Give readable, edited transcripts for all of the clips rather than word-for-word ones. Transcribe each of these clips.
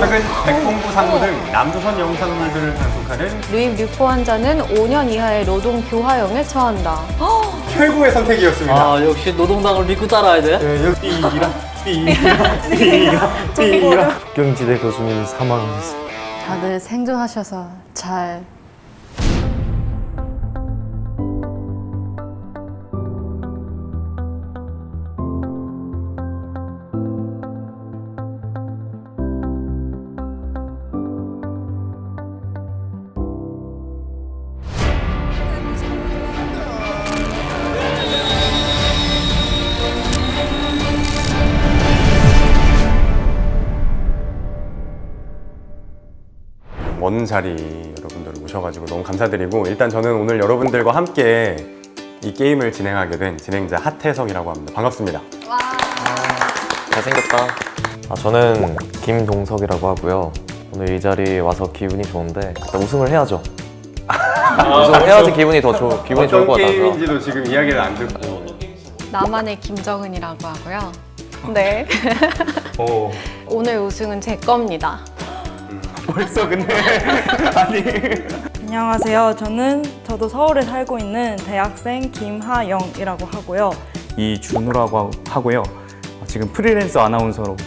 최근 백봉구 상무 등 남조선 영상물들을 단속하는 루입 류포 환자는 5년 이하의 노동 교화형에 처한다. 최고의 선택이었습니다. 아, 역시 노동당을 믿고 따라야 돼? 네, 여기 삐라. 국경지대 교수님 사망했습니다. 다들 생존하셔서 잘. 먼 자리 여러분들 오셔가지고 너무 감사드리고, 일단 저는 오늘 여러분들과 함께 이 게임을 진행하게 된 진행자 하태성이라고 합니다. 반갑습니다. 잘생겼다. 저는 김동석이라고 하고요. 오늘 이 자리에 와서 기분이 좋은데 일단 우승을 해야죠. 우승을 해야지 기분이 좋을 것 어떤 같아서. 게임인지도 지금 이야기를 안 듣고. 나만의 김정은이라고 하고요. 네. 오. 오늘 우승은 제 겁니다. 벌써 근데 아니. 안녕하세요. 저도 서울에 살고 있는 대학생 김하영이라고 하고요. 이준우라고 하고요. 지금 프리랜서 아나운서로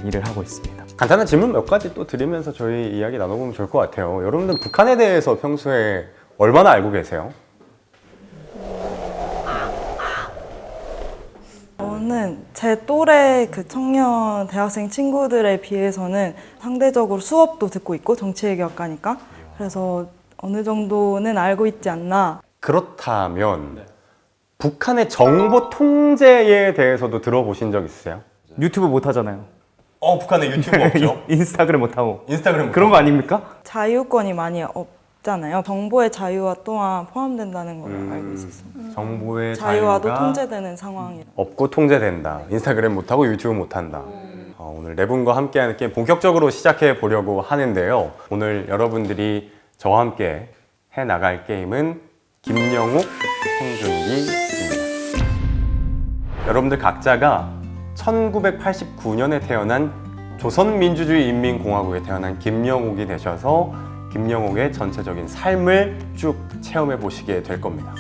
일을 하고 있습니다. 간단한 질문 몇 가지 또 드리면서 저희 이야기 나눠보면 좋을 것 같아요. 여러분들 북한에 대해서 평소에 얼마나 알고 계세요? 저는 제 또래 그 청년 대학생 친구들에 비해서는 상대적으로 수업도 듣고 있고 정치외교학과니까 그래서 어느 정도는 알고 있지 않나. 그렇다면 북한의 정보 통제에 대해서도 들어보신 적 있으세요? 유튜브 못 하잖아요. 북한에 유튜브 없죠? 인스타그램 못 하고. 인스타그램 그런 거 아닙니까? 자유권이 많이 없잖아요. 정보의 자유화 또한 포함된다는 걸 알고 있었습니다. 정보의 자유화도 자유가 통제되는 상황이라. 없고 통제된다. 인스타그램 못하고 유튜브 못한다. 오늘 네 분과 함께하는 게임 본격적으로 시작해 보려고 하는데요. 오늘 여러분들이 저와 함께 해나갈 게임은 김영욱 송중기입니다. 여러분들 각자가 1989년에 태어난 조선민주주의 인민공화국에 태어난 김영욱이 되셔서 김영욱의 전체적인 삶을 쭉 체험해 보시게 될 겁니다.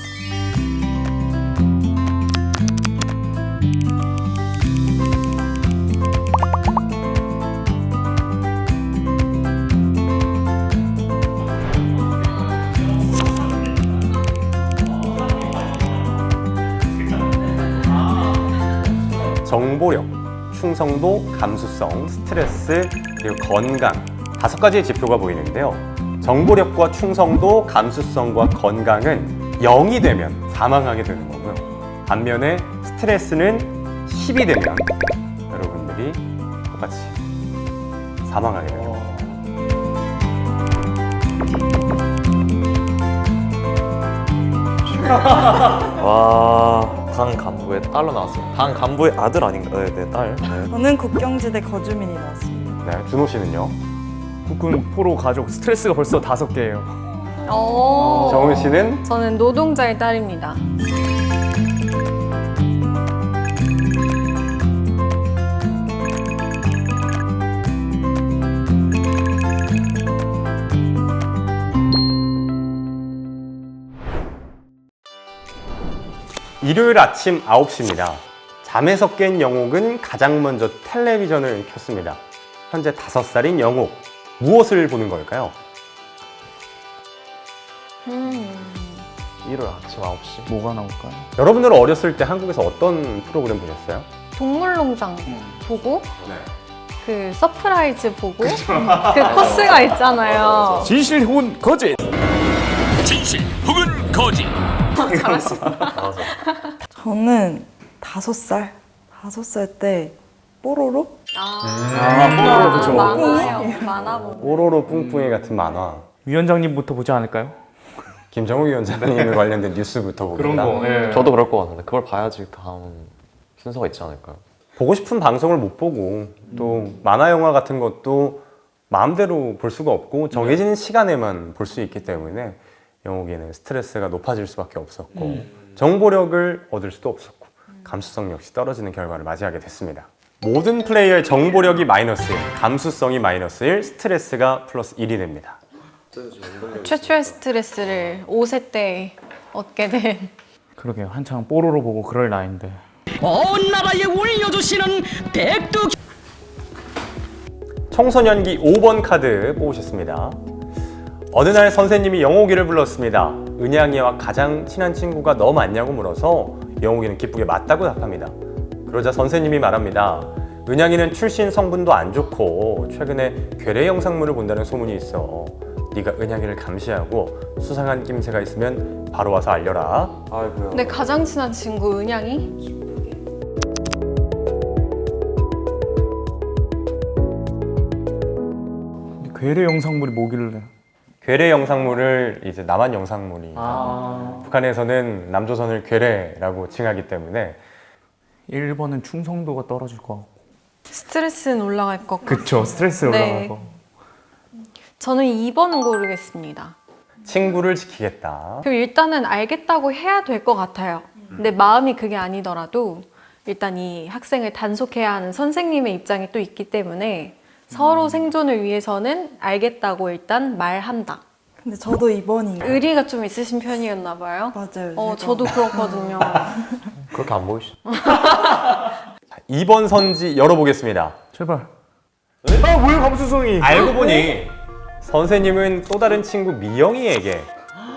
정보력, 충성도, 감수성, 스트레스, 그리고 건강 5가지의 지표가 보이는데요. 정보력과 충성도, 감수성과 건강은 0이 되면 사망하게 되는 거고요. 반면에 스트레스는 10이 되면 여러분들이 똑같이 사망하게 됩니다. 와, 당 간부의 딸로 나왔습니다. 당 간부의 아들 아닌가? 네, 딸. 네. 저는 국경지대 거주민이 나왔습니다. 네, 준호 씨는요? 국군 포로 가족 스트레스가 벌써 5개예요. 정은 씨는? 저는 노동자의 딸입니다. 일요일 아침 9시입니다. 잠에서 깬 영옥은 가장 먼저 텔레비전을 켰습니다. 현재 5살인 영옥, 무엇을 보는 걸까요? 일요일 아침 9시. 뭐가 나올까요? 여러분들은 어렸을 때 한국에서 어떤 프로그램 보셨어요? 동물농장 보고 네. 그 서프라이즈 보고 그 코스가 있잖아요. 진실 혹은 거짓. 진실 혹은 거짓. 저는 5살 때 뽀로로? 그렇죠. 만화요. 만화 보고. 뽀로로 뿡뿡이 같은 만화. 위원장님부터 보지 않을까요? 김정욱 위원장님 관련된 뉴스부터 봅니다. 예. 저도 그럴 것 같은데 그걸 봐야지 다음 순서가 있지 않을까요? 보고 싶은 방송을 못 보고 또 만화 영화 같은 것도 마음대로 볼 수가 없고 정해진 시간에만 볼 수 있기 때문에 영옥이는 스트레스가 높아질 수밖에 없었고 정보력을 얻을 수도 없었고 감수성 역시 떨어지는 결과를 맞이하게 됐습니다. 모든 플레이어의 정보력이 마이너스 1, 감수성이 마이너스 1, 스트레스가 플러스 1이 됩니다. 최초의 스트레스를 5세 때 얻게 된. 그러게요. 한창 뽀로로 보고 그럴 나이인데. 온 나라에 올려주시는 백두 청소년기 5번 카드 뽑으셨습니다. 어느 날 선생님이 영옥이를 불렀습니다. 은양이와 가장 친한 친구가 너 맞냐고 물어서 영옥이는 기쁘게 맞다고 답합니다. 그러자 선생님이 말합니다. 은양이는 출신 성분도 안 좋고 최근에 괴뢰 영상물을 본다는 소문이 있어. 네가 은양이를 감시하고 수상한 낌새가 있으면 바로 와서 알려라. 아이고야. 내 가장 친한 친구 은양이? 근데 괴뢰 영상물이 뭐길래? 괴뢰 영상물을 이제 남한 영상물이 아. 북한에서는 남조선을 괴뢰라고 칭하기 때문에 1번은 충성도가 떨어질 것 같고. 스트레스는 올라갈 것 같고. 그쵸. 스트레스 네. 올라가고. 저는 2번 고르겠습니다. 친구를 지키겠다. 그럼 일단은 알겠다고 해야 될 것 같아요. 근데 마음이 그게 아니더라도 일단 이 학생을 단속해야 하는 선생님의 입장이 또 있기 때문에 서로 생존을 위해서는 알겠다고 일단 말한다. 근데 저도 2번인 거 의리가 좀 있으신 편이었나 봐요. 맞아요. 제가. 저도 그렇거든요. 그렇게 안 보이시죠? 2번 선지 열어보겠습니다. 제발. 아, 뭐야 감수성이. 알고 보니 선생님은 또 다른 친구 미영이에게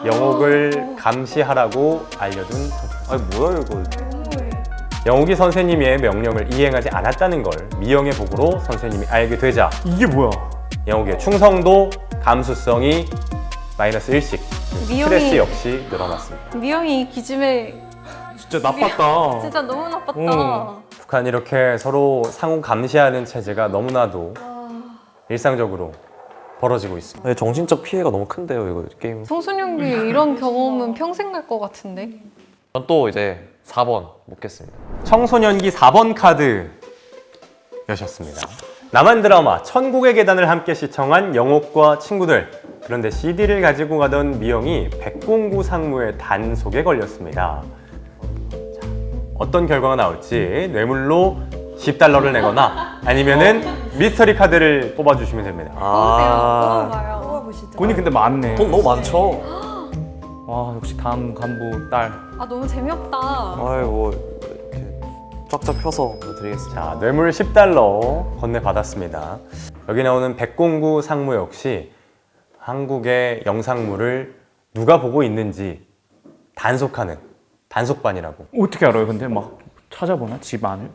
영옥을 감시하라고 알려둔 선택. 아니 뭐야 이거. 영옥이 선생님의 명령을 이행하지 않았다는 걸 미영의 보고로 선생님이 알게 되자 이게 뭐야? 영옥의 충성도, 감수성이 마이너스 1씩 스트레스 미영이- 역시 늘어났습니다. 미영이 이 기집애 진짜 나빴다. 진짜 너무 나빴다. 북한 이렇게 서로 상호 감시하는 체제가 너무나도 일상적으로 벌어지고 있습니다. 네, 정신적 피해가 너무 큰데요 이거 게임. 청소년기 이런 경험은 평생 갈 것 같은데. 전 또 이제 4번 먹겠습니다. 청소년기 4번 카드 여셨습니다. 남한 드라마 천국의 계단을 함께 시청한 영옥과 친구들. 그런데 CD를 가지고 가던 미영이 백공구 상무의 단속에 걸렸습니다. 자, 어떤 결과가 나올지 뇌물로 10달러를 내거나 아니면은 미스터리 카드를 뽑아주시면 됩니다. 뽑아봐요. 뽑아보시죠. 돈이 근데 많네. 돈 너무 많죠? 와 역시 다음 간부 딸. 아 너무 재미없다. 아이고 이렇게 쫙쫙 펴서 드리겠습니다. 자, 뇌물 10달러 건네받았습니다. 여기 나오는 백공구 상무 역시 한국의 영상물을 누가 보고 있는지 단속하는 단속반이라고. 어떻게 알아요? 근데 막 찾아보나 집 안을?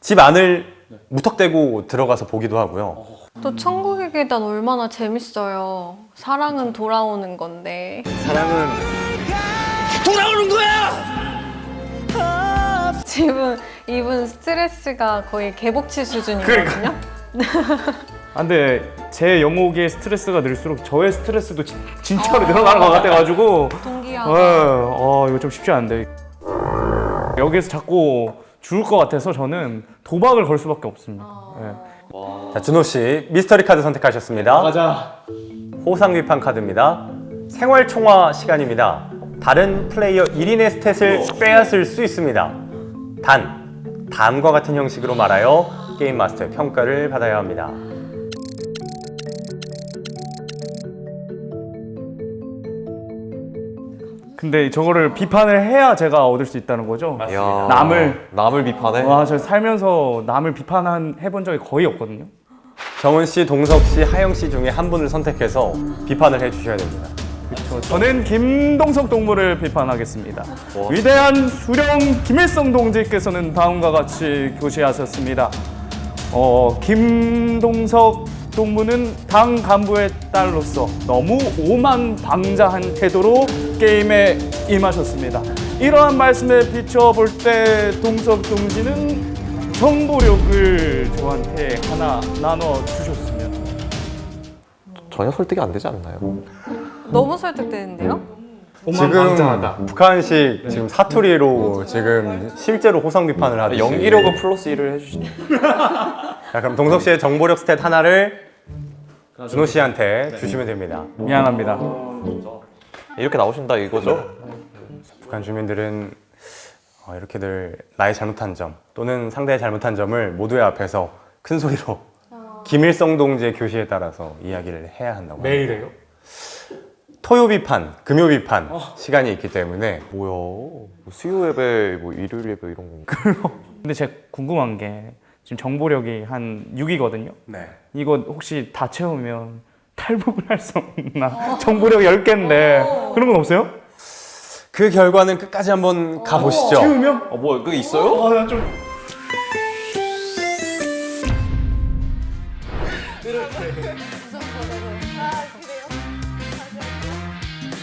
집 안을 무턱대고 들어가서 보기도 하고요. 또 천국의 계단 얼마나 재밌어요. 사랑은 돌아오는 건데. 돌아오는 거야. 이분 스트레스가 거의 개복치 수준이거든요. 아, 근데 제 영옥의 스트레스가 늘수록 저의 스트레스도 진짜로 늘어나는 것 같아가지고 동기화가. 이거 좀 쉽지 않은데 여기에서 자꾸 죽을 것 같아서 저는 도박을 걸 수밖에 없습니다. 네. 자, 준호 씨 미스터리 카드 선택하셨습니다. 가자. 호상 위판 카드입니다. 생활 총화 시간입니다. 다른 플레이어 1인의 스탯을 빼앗을 수 있습니다. 단, 다음과 같은 형식으로 말하여 게임 마스터의 평가를 받아야 합니다. 근데 저거를 비판을 해야 제가 얻을 수 있다는 거죠? 이야, 남을 비판해? 와, 저 살면서 남을 해본 적이 거의 없거든요. 정은 씨, 동석 씨, 하영 씨 중에 한 분을 선택해서 비판을 해주셔야 됩니다. 저는 김동석 동무를 비판하겠습니다. 와. 위대한 수령 김일성 동지께서는 다음과 같이 교시하셨습니다. 김동석 동무는 당 간부의 딸로서 너무 오만방자한 태도로 게임에 임하셨습니다. 이러한 말씀에 비춰볼 때 동석 동지는 정보력을 저한테 하나 나눠주셨으면. 전혀 설득이 안 되지 않나요? 너무 설득되는데요? 지금 북한식 지금 사투리로 지금 실제로 호상 비판을 하듯이 연기력은 플러스 1을 해주시네. 자, 그럼 동석 씨의 정보력 스탯 하나를 준호 씨한테 주시면 됩니다. 미안합니다. 이렇게 나오신다 이거죠? 북한 주민들은 이렇게들 나의 잘못한 점 또는 상대의 잘못한 점을 모두의 앞에서 큰 소리로 김일성 동지의 교시에 따라서 이야기를 해야 한다고 합니다. 매일 해요? 토요 비판, 금요 비판 시간이 있기 때문에 뭐야? 뭐 수요 예배, 뭐 일요일 예배 이런 거. 근데 제가 궁금한 게 지금 정보력이 한 6이거든요. 네. 이거 혹시 다 채우면 탈북을 할 수 없나? 정보력 10개인데 그런 건 없어요? 그 결과는 끝까지 한번 가보시죠. 채우면? 뭐야? 그게 있어요? 나 좀...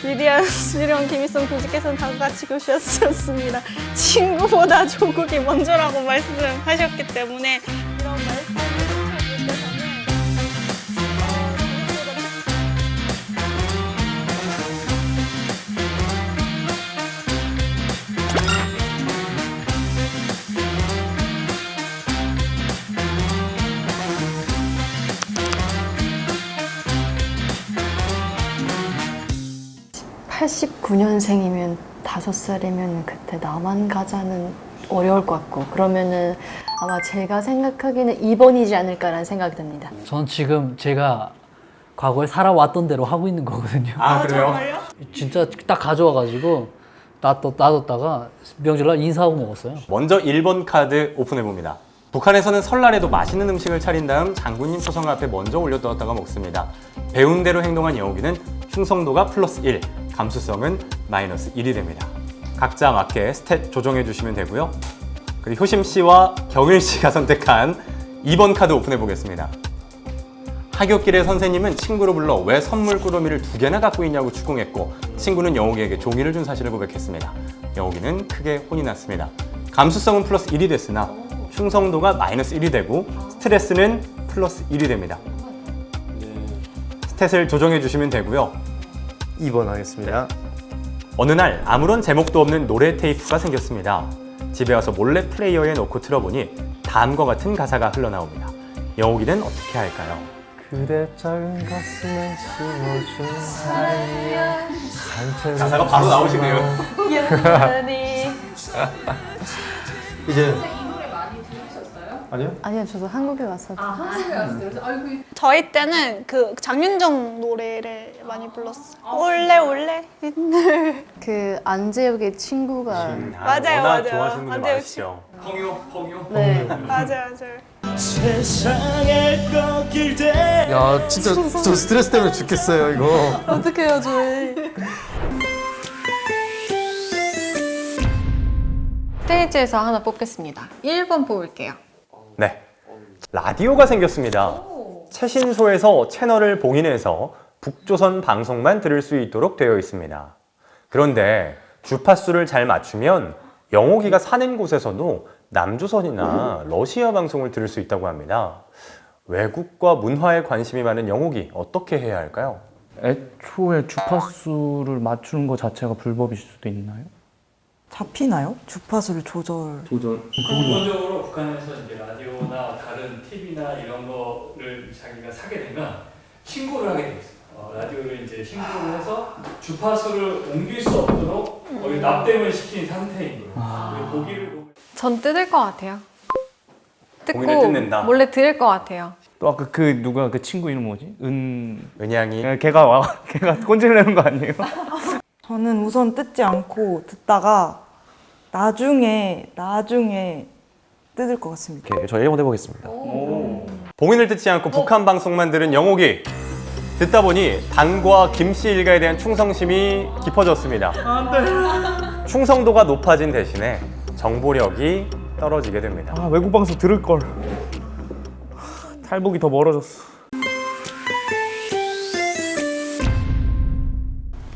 위대한 수령 김일성 교수께서는 다음과 같이 교시하셨습니다. 친구보다 조국이 먼저라고 말씀하셨기 때문에 이런 말씀을 팔십구 년생이면 5살이면 그때 나만 가자는 어려울 것 같고 그러면은 아마 제가 생각하기에는 2번이지 않을까라는 생각이 듭니다. 전 지금 제가 과거에 살아왔던 대로 하고 있는 거거든요. 그래요? 진짜 딱 가져와가지고 놔뒀다가 명절날 인사하고 먹었어요. 먼저 1번 카드 오픈해봅니다. 북한에서는 설날에도 맛있는 음식을 차린 다음 장군님 초성 앞에 먼저 올려두었다가 먹습니다. 배운 대로 행동한 영욱이는 충성도가 플러스 1, 감수성은 마이너스 1이 됩니다. 각자 맞게 스탯 조정해 주시면 되고요. 그리고 효심 씨와 경일 씨가 선택한 2번 카드 오픈해 보겠습니다. 하굣길의 선생님은 친구를 불러 왜 선물 꾸러미를 2개나 갖고 있냐고 추궁했고 친구는 영욱이에게 종이를 준 사실을 고백했습니다. 영욱이는 크게 혼이 났습니다. 감수성은 플러스 1이 됐으나 충성도가 마이너스 1이 되고 스트레스는 플러스 1이 됩니다. 스탯을 조정해 주시면 되고요. 2번 하겠습니다. 어느 날 아무런 제목도 없는 노래 테이프가 생겼습니다. 집에 와서 몰래 플레이어에 넣고 틀어보니 다음과 같은 가사가 흘러나옵니다. 영욱이는 어떻게 할까요? 그대 작은 가슴에 심어준 사이야. 가사가 바로 나오시네요. 이제 아니요, 저도 한국에 와서 저희 때는 그 장윤정 노래를 많이 불렀어요. 올레 올레. 그 안재욱의 친구가 맞아요, 워낙 맞아요. 좋아하시는 분들 안재욱 많으시죠. 네. 맞아요. 야 진짜 저 스트레스 때문에 죽겠어요 이거. 어떻게 해요, 저희? 스테이지에서 하나 뽑겠습니다. 1번 뽑을게요. 네, 라디오가 생겼습니다. 최신소에서 채널을 봉인해서 북조선 방송만 들을 수 있도록 되어 있습니다. 그런데 주파수를 잘 맞추면 영옥이가 사는 곳에서도 남조선이나 러시아 방송을 들을 수 있다고 합니다. 외국과 문화에 관심이 많은 영옥이 어떻게 해야 할까요? 애초에 주파수를 맞추는 것 자체가 불법일 수도 있나요? 잡히나요? 주파수를 조절. 기본적으로 북한에서 이제 라디오나 다른 TV나 이런 거를 자기가 사게 되면 신고를 하게 돼 있어요. 라디오를 이제 신고를 해서 주파수를 옮길 수 없도록 거의 납땜을 시킨 상태인 거예요. 그리고 보기를 전 뜯을 것 같아요. 공인을 뜯고 뜯는다. 몰래 들을 것 같아요. 또 아까 그 누가 그 친구 이름 뭐지? 은양이 걔가 꼰질 내는 거 아니에요? 저는 우선 뜯지 않고 듣다가 나중에 뜯을 것 같습니다. 오케이, 저 1번 해보겠습니다. 봉인을 듣지 않고 북한 방송만 들은 영옥이 듣다 보니 당과 김씨 일가에 대한 충성심이 깊어졌습니다. 충성도가 높아진 대신에 정보력이 떨어지게 됩니다. 아 외국 방송 들을 걸. 탈북이 더 멀어졌어.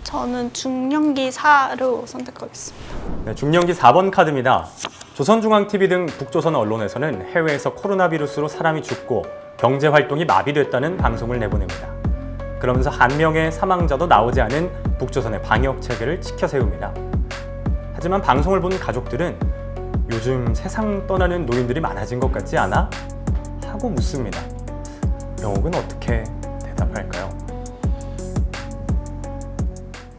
저는 중령기 4로 선택하겠습니다. 네, 중령기 4번 카드입니다. 조선중앙TV 등 북조선 언론에서는 해외에서 코로나 비루스로 사람이 죽고 경제 활동이 마비됐다는 방송을 내보냅니다. 그러면서 한 명의 사망자도 나오지 않은 북조선의 방역 체계를 지켜 세웁니다. 하지만 방송을 본 가족들은 요즘 세상 떠나는 노인들이 많아진 것 같지 않아? 하고 묻습니다. 영옥은 어떻게 대답할까요?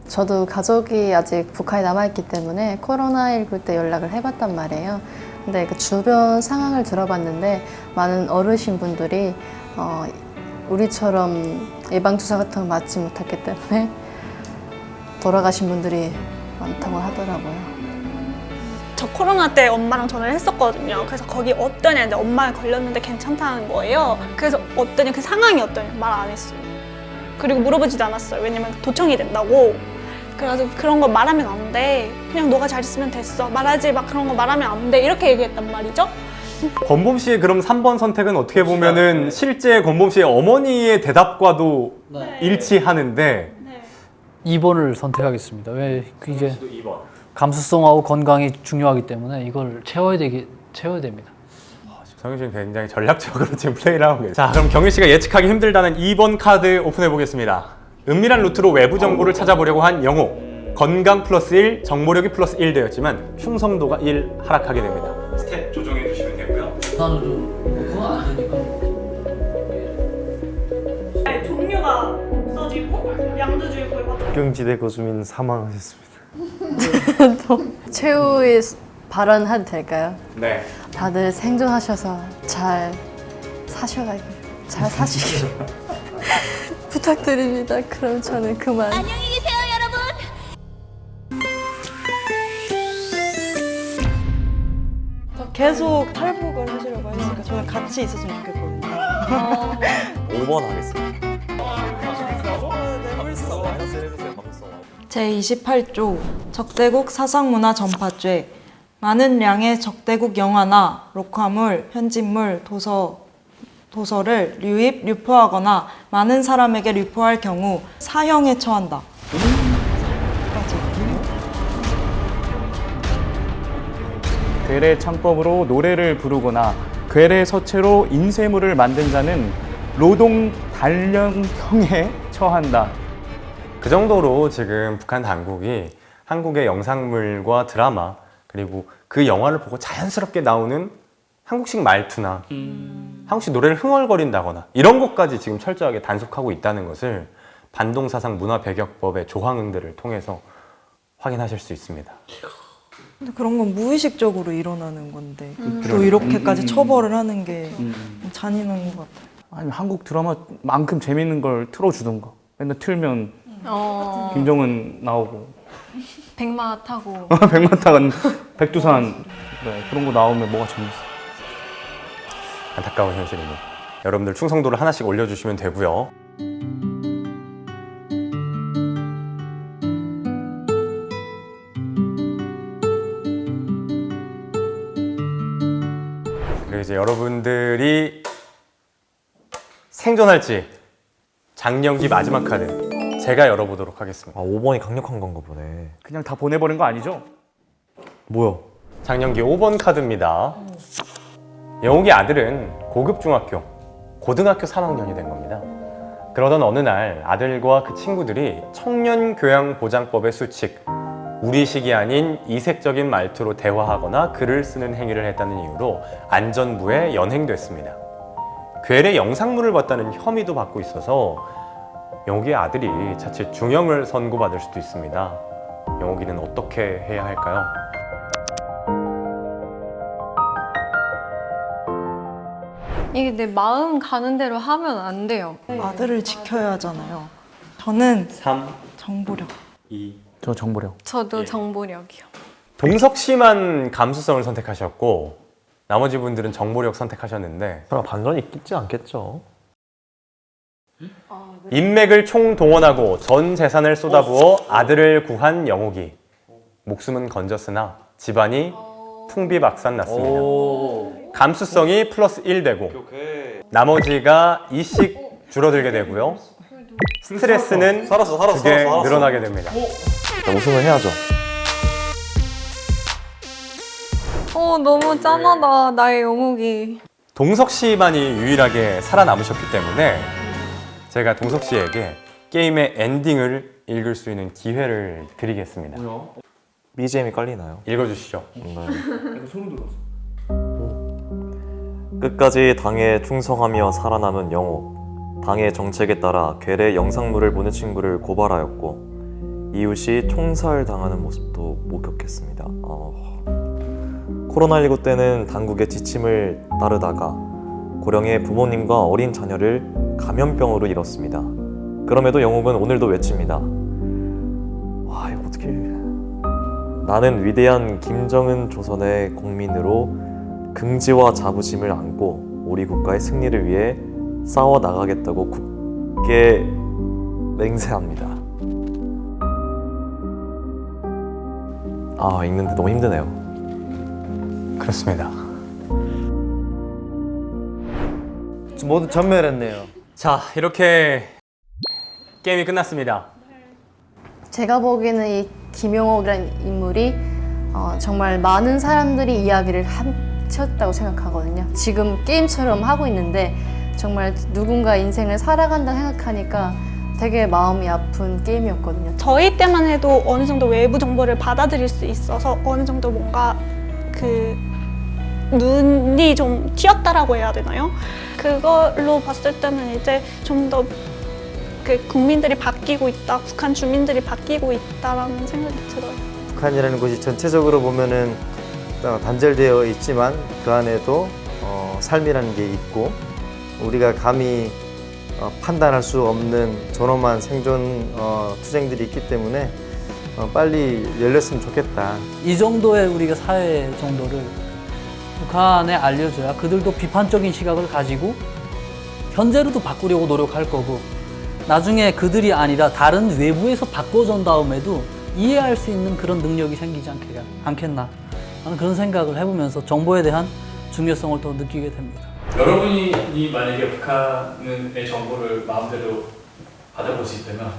저도 가족이 아직 북한에 남아있기 때문에 코로나19 때 연락을 해봤단 말이에요. 근데 그 주변 상황을 들어봤는데 많은 어르신분들이 우리처럼 예방주사 같은 거 맞지 못했기 때문에 돌아가신 분들이 많다고 하더라고요. 저 코로나 때 엄마랑 전화를 했었거든요. 그래서 거기 어떠냐 근데 엄마가 걸렸는데 괜찮다는 거예요. 그래서 어떠냐 그 상황이 어떠냐 말 안 했어요. 그리고 물어보지도 않았어요. 왜냐면 도청이 된다고. 그래서 그런 거 말하면 안 돼. 그냥 너가 잘 있으면 됐어. 말하지 마. 그런 거 말하면 안 돼. 이렇게 얘기했단 말이죠. 권범 씨의 그럼 3번 선택은 어떻게 보면은 실제 권범 씨의 어머니의 대답과도 일치하는데 2번을 선택하겠습니다. 왜 이게 감수성하고 건강이 중요하기 때문에 이걸 채워야 됩니다. 성윤 씨는 굉장히 전략적으로 지금 플레이를 하고 계세요. 자, 그럼 경일 씨가 예측하기 힘들다는 2번 카드 오픈해 보겠습니다. 은밀한 루트로 외부 정보를 찾아보려고 한 영호. 건강 플러스 1, 정보력이 플러스 1 되었지만 충성도가 1 하락하게 됩니다. 스탯 조정해 주시면 되고요. 나는 좀 그건 안 되니까. 종류가 없어지고 양도 줄고 국경지대 거주민 사망하셨습니다. 최후의 발언해도 될까요? 네. 다들 생존하셔서 잘 사시길 부탁드립니다. 그럼 저는 그만. 안녕히 계세요, 여러분. 계속 탈북을 하시려고 하니까 저는 같이 있었으면 좋겠거든요. 5번 하겠습니다. 제28조 적대국 사상문화 전파죄 많은 양의 적대국 영화나 녹화물, 편집물, 도서를 유입, 유포하거나 많은 사람에게 유포할 경우 사형에 처한다. 괴뢰 창법으로 노래를 부르거나 괴뢰 서체로 인쇄물을 만든 자는 노동 단련형에 처한다. 그 정도로 지금 북한 당국이 한국의 영상물과 드라마 그리고 그 영화를 보고 자연스럽게 나오는 한국식 말투나 한국식 노래를 흥얼거린다거나 이런 것까지 지금 철저하게 단속하고 있다는 것을 반동사상 문화배격법의 조항들을 통해서 확인하실 수 있습니다. 근데 그런 건 무의식적으로 일어나는 건데 또 이렇게까지 처벌을 하는 게 잔인한 것 같아요. 아니 한국 드라마만큼 재밌는 걸 틀어주던가. 맨날 틀면 김정은 나오고 백마 타고 백마타간 백두산 그런 거 나오면 뭐가 재밌어. 안타까운 현실입니다. 여러분들 충성도를 하나씩 올려주시면 되고요. 그리고 이제 여러분들이 생존할지 장년기 마지막 카드 제가 열어보도록 하겠습니다. 5번이 강력한 건가 보네. 그냥 다 보내버린 거 아니죠? 뭐야? 장년기 5번 카드입니다. 영욱이 아들은 고급 중학교, 고등학교 3학년이 된 겁니다. 그러던 어느 날 아들과 그 친구들이 청년교양보장법의 수칙, 우리식이 아닌 이색적인 말투로 대화하거나 글을 쓰는 행위를 했다는 이유로 안전부에 연행됐습니다. 괴뢰 영상물을 봤다는 혐의도 받고 있어서 영욱이의 아들이 자칫 중형을 선고받을 수도 있습니다. 영욱이는 어떻게 해야 할까요? 이게 내 마음 가는 대로 하면 안 돼요. 아들을 지켜야 하잖아요. 저는 3, 정보력. 2. 저 정보력. 저도 정보력이요. 동석 씨만 감수성을 선택하셨고 나머지 분들은 정보력 선택하셨는데 설마 반전이 있지 않겠죠? 인맥을 총동원하고 전 재산을 쏟아부어 아들을 구한 영욱이 목숨은 건졌으나 집안이 풍비박산 났습니다. 감수성이 플러스 1 되고 나머지가 2씩 줄어들게 되고요. 스트레스는 2개 늘어나게 됩니다. 우승을 해야죠. 너무 짠하다 나의 영웅이. 동석 씨만이 유일하게 살아남으셨기 때문에 제가 동석 씨에게 게임의 엔딩을 읽을 수 있는 기회를 드리겠습니다. BGM이 깔리나요? 읽어주시죠. 소름 돋았어. 끝까지 당에 충성하며 살아남은 영호. 당의 정책에 따라 괴뢰 영상물을 보는 친구를 고발하였고 이웃이 총살당하는 모습도 목격했습니다. 코로나19 때는 당국의 지침을 따르다가 고령의 부모님과 어린 자녀를 감염병으로 잃었습니다. 그럼에도 영옥은 오늘도 외칩니다. 와, 이거 어떻게... 나는 위대한 김정은 조선의 국민으로 긍지와 자부심을 안고 우리 국가의 승리를 위해 싸워 나가겠다고 굳게 맹세합니다. 읽는데 너무 힘드네요. 그렇습니다. 모두 전멸했네요. 자, 이렇게 게임이 끝났습니다. 제가 보기에는 이 김용옥이라는 인물이 정말 많은 사람들이 이야기를 합쳤다고 생각하거든요. 지금 게임처럼 하고 있는데 정말 누군가 인생을 살아간다 생각하니까 되게 마음이 아픈 게임이었거든요. 저희 때만 해도 어느 정도 외부 정보를 받아들일 수 있어서 어느 정도 뭔가 그 눈이 좀 튀었다라고 해야 되나요? 그걸로 봤을 때는 이제 좀 더 그 국민들이 바뀌고 있다, 북한 주민들이 바뀌고 있다라는 생각이 들어요. 북한이라는 곳이 전체적으로 보면은 단절되어 있지만 그 안에도 삶이라는 게 있고 우리가 감히 판단할 수 없는 존엄한 생존 투쟁들이 있기 때문에 빨리 열렸으면 좋겠다. 이 정도의 우리가 사회 정도를 북한에 알려줘야 그들도 비판적인 시각을 가지고 현재로도 바꾸려고 노력할 거고 나중에 그들이 아니라 다른 외부에서 바꿔준 다음에도 이해할 수 있는 그런 능력이 생기지 않겠나 하는 그런 생각을 해보면서 정보에 대한 중요성을 더 느끼게 됩니다. 여러분이 만약에 북한의 정보를 마음대로 받아볼 수 있다면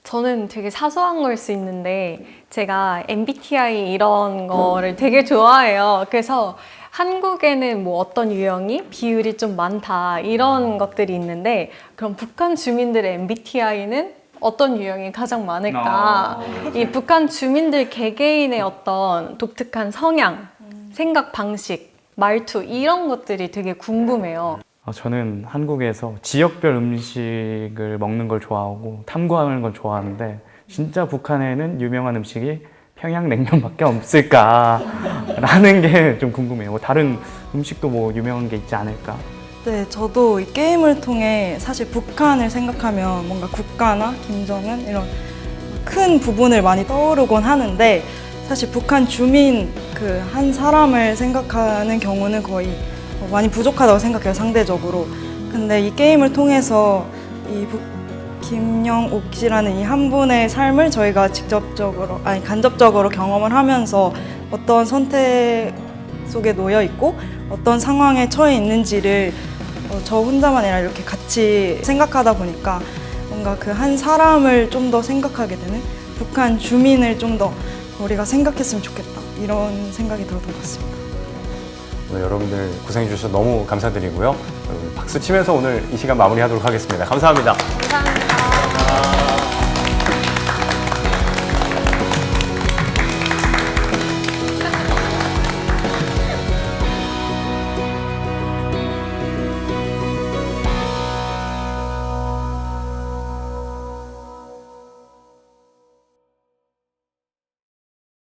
저는 되게 사소한 걸 수 있는데 제가 MBTI 이런 거를 되게 좋아해요. 그래서 한국에는 뭐 어떤 유형이 비율이 좀 많다 이런 것들이 있는데 그럼 북한 주민들의 MBTI는 어떤 유형이 가장 많을까? 이 북한 주민들 개개인의 어떤 독특한 성향, 생각 방식, 말투 이런 것들이 되게 궁금해요. 저는 한국에서 지역별 음식을 먹는 걸 좋아하고 탐구하는 걸 좋아하는데 진짜 북한에는 유명한 음식이 평양냉면밖에 없을까라는 게 좀 궁금해요. 뭐 다른 음식도 뭐 유명한 게 있지 않을까? 네, 저도 이 게임을 통해 사실 북한을 생각하면 뭔가 국가나 김정은 이런 큰 부분을 많이 떠오르곤 하는데 사실 북한 주민 그 한 사람을 생각하는 경우는 거의 많이 부족하다고 생각해요, 상대적으로. 근데 이 게임을 통해서 이 김영옥 씨라는 이 한 분의 삶을 저희가 간접적으로 경험을 하면서 어떤 선택 속에 놓여 있고 어떤 상황에 처해 있는지를 저 혼자만 아니라 이렇게 같이 생각하다 보니까 뭔가 그 한 사람을 좀 더 생각하게 되는 북한 주민을 좀 더 우리가 생각했으면 좋겠다 이런 생각이 들었던 것 같습니다. 오늘 여러분들 고생해 주셔서 너무 감사드리고요. 박수 치면서 오늘 이 시간 마무리하도록 하겠습니다. 감사합니다. 감사합니다.